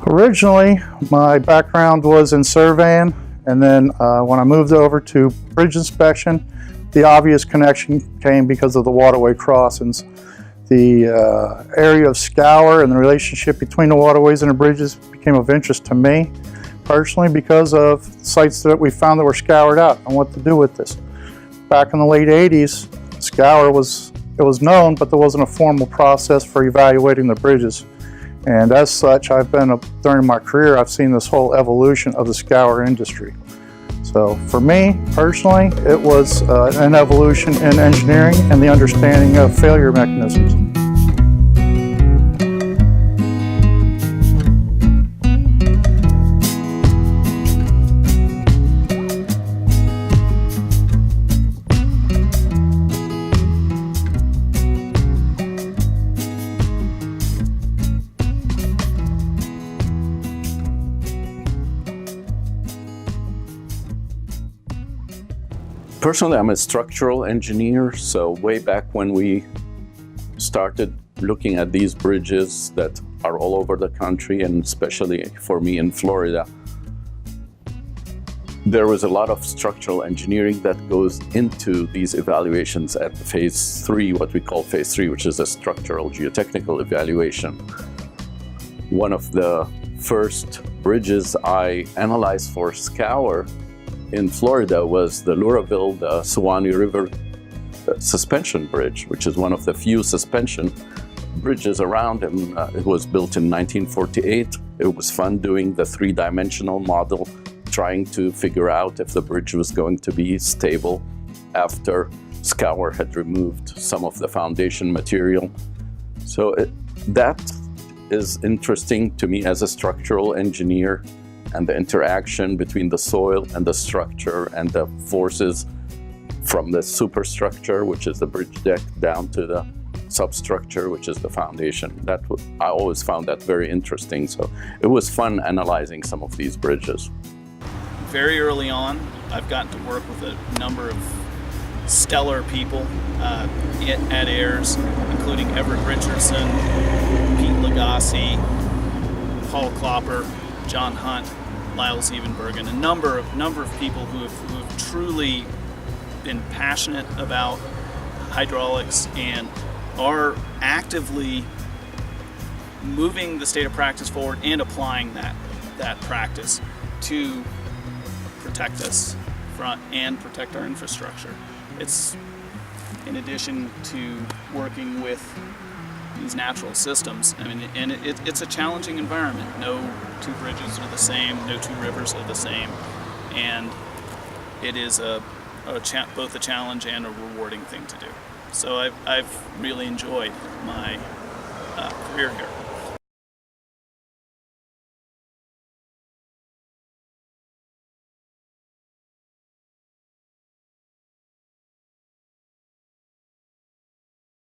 Originally, my background was in surveying, and then when I moved over to bridge inspection, the obvious connection came because of the waterway crossings. The area of Scour and the relationship between the waterways and the bridges became of interest to me personally because of sites that we found that were scoured out and what to do with this. Back in the late 80s, Scour was known, but there wasn't a formal process for evaluating the bridges. And as such, during my career, I've seen this whole evolution of the scour industry. So for me, personally, it was an evolution in engineering and the understanding of failure mechanisms. Personally, I'm a structural engineer, so way back when we started looking at these bridges that are all over the country, and especially for me in Florida, there was a lot of structural engineering that goes into these evaluations at phase 3, what we call phase 3, which is a structural geotechnical evaluation. One of the first bridges I analyzed for scour in Florida was the Luraville, the Suwannee River suspension bridge, which is one of the few suspension bridges around, and it was built in 1948. It was fun doing the three-dimensional model, trying to figure out if the bridge was going to be stable after Scour had removed some of the foundation material. So that is interesting to me as a structural engineer, and the interaction between the soil and the structure and the forces from the superstructure, which is the bridge deck, down to the substructure, which is the foundation. I always found that very interesting. So it was fun analyzing some of these bridges. Very early on, I've gotten to work with a number of stellar people at Ayres, including Everett Richardson, Pete Lagasse, Paul Klopper, John Hunt, Lyle Siebenbergen, a number of people who have truly been passionate about hydraulics and are actively moving the state of practice forward and applying that practice to protect us and protect our infrastructure. It's in addition to working with these natural systems. I mean, and it's a challenging environment. No two bridges are the same, no two rivers are the same, and it is both a challenge and a rewarding thing to do. So I've really enjoyed my career here.